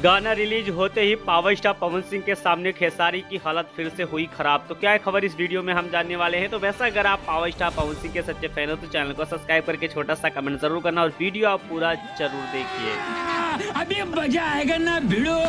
गाना रिलीज होते ही power star Pawan Singh के सामने खेसारी की हालत फिर से हुई खराब। तो क्या है खबर इस वीडियो में हम जानने वाले हैं। तो वैसा अगर आप पावर स्टार पवन सिंह के सच्चे फैन हो तो चैनल को सब्सक्राइब करके छोटा सा कमेंट जरूर करना और वीडियो आप पूरा जरूर देखिए। अभी मजा आएगा ना भिड़ो।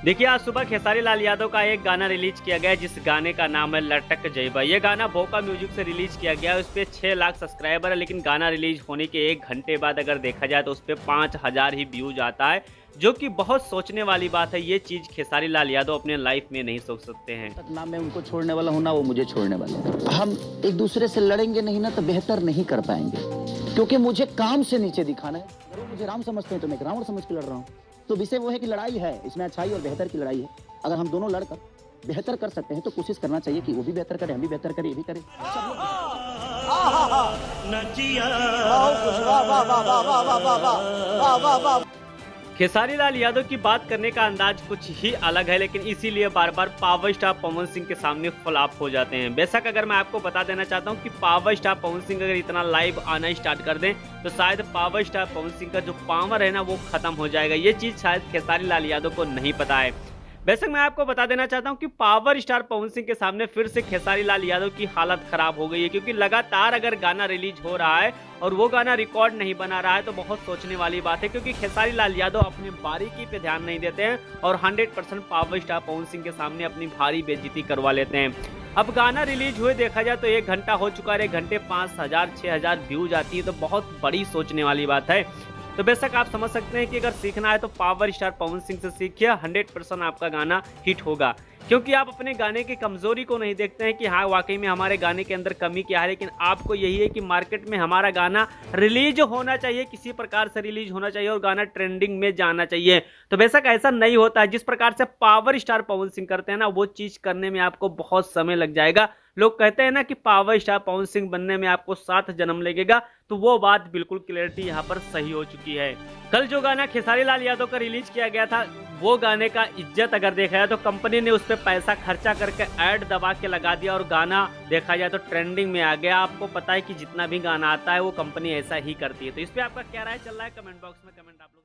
देखिए आज सुबह खेसारी लाल यादव का एक गाना रिलीज किया गया जिस गाने का नाम है लटक जइबा। ये गाना भोका म्यूजिक से रिलीज किया गया। उस पर 6 लाख सब्सक्राइबर है, लेकिन गाना रिलीज होने के 1 घंटे बाद अगर देखा जाए तो उस पर 5000 ही व्यूज आता है, जो कि बहुत सोचने वाली बात है। ये चीज खेसारी लाल यादव अपने लाइफ में नहीं सोच सकते हैं। ना मैं उनको छोड़ने वाला हूँ ना वो मुझे छोड़ने वाले हैं। हम एक दूसरे से लड़ेंगे नहीं ना तो बेहतर नहीं कर पाएंगे, क्योंकि मुझे काम से नीचे दिखाना है। अगर वो मुझे राम समझते हैं तो मैं रावण समझ के लड़ रहा हूँ। तो विषय वो है कि लड़ाई है, इसमें अच्छाई और बेहतर की लड़ाई है। अगर हम दोनों लड़कर बेहतर कर सकते हैं तो कोशिश करना चाहिए कि वो भी बेहतर करे, हम भी बेहतर करें, ये भी करें। खेसारी लाल यादव की बात करने का अंदाज कुछ ही अलग है, लेकिन इसीलिए बार बार पावर स्टार पवन सिंह के सामने फ्लॉप हो जाते हैं। बेशक अगर मैं आपको बता देना चाहता हूं कि पावर स्टार पवन सिंह अगर इतना लाइव आना स्टार्ट कर दें तो शायद पावर स्टार पवन सिंह का जो पावर है ना वो खत्म हो जाएगा। ये चीज शायद खेसारी लाल यादव को नहीं पता है। बेशक मैं आपको बता देना चाहता हूं कि पावर स्टार पवन सिंह के सामने फिर से खेसारी लाल यादव की हालत खराब हो गई है, क्योंकि लगातार अगर गाना रिलीज हो रहा है और वो गाना रिकॉर्ड नहीं बना रहा है तो बहुत सोचने वाली बात है, क्योंकि खेसारी लाल यादव अपनी बारीकी पे ध्यान नहीं देते हैं और 100% पावर स्टार पवन सिंह के सामने अपनी भारी बेइज्जती करवा लेते हैं। अब गाना रिलीज हुए देखा जाए तो 1 घंटा हो चुका है, 1 घंटे 5000 6000 व्यूज आती है, तो बहुत बड़ी सोचने वाली बात है। तो बेशक आप समझ सकते हैं कि अगर सीखना है तो पावर स्टार पवन सिंह से सीखिए, 100% आपका गाना हिट होगा। क्योंकि आप अपने गाने की कमजोरी को नहीं देखते हैं कि हाँ वाकई में हमारे गाने के अंदर कमी क्या है, लेकिन आपको यही है कि मार्केट में हमारा गाना रिलीज होना चाहिए, किसी प्रकार से रिलीज होना चाहिए और गाना ट्रेंडिंग में जाना चाहिए। तो बेशक ऐसा नहीं होता है। जिस प्रकार से पावर स्टार पवन सिंह करते हैं ना वो चीज करने में आपको बहुत समय लग जाएगा। लोग कहते हैं ना कि पावर स्टार पवन सिंह बनने में आपको 7 जन्म लगेगा, तो वो बात बिल्कुल क्लियरिटी यहाँ पर सही हो चुकी है। कल जो गाना खेसारी लाल यादव का रिलीज किया गया था वो गाने का इज्जत अगर देखा जाए तो कंपनी ने उस पर पैसा खर्चा करके ऐड दबा के लगा दिया और गाना देखा जाए तो ट्रेंडिंग में आ गया। आपको पता है कि जितना भी गाना आता है वो कंपनी ऐसा ही करती है। तो इस पे आपका क्या राय चल रहा है कमेंट बॉक्स में कमेंट आप लोग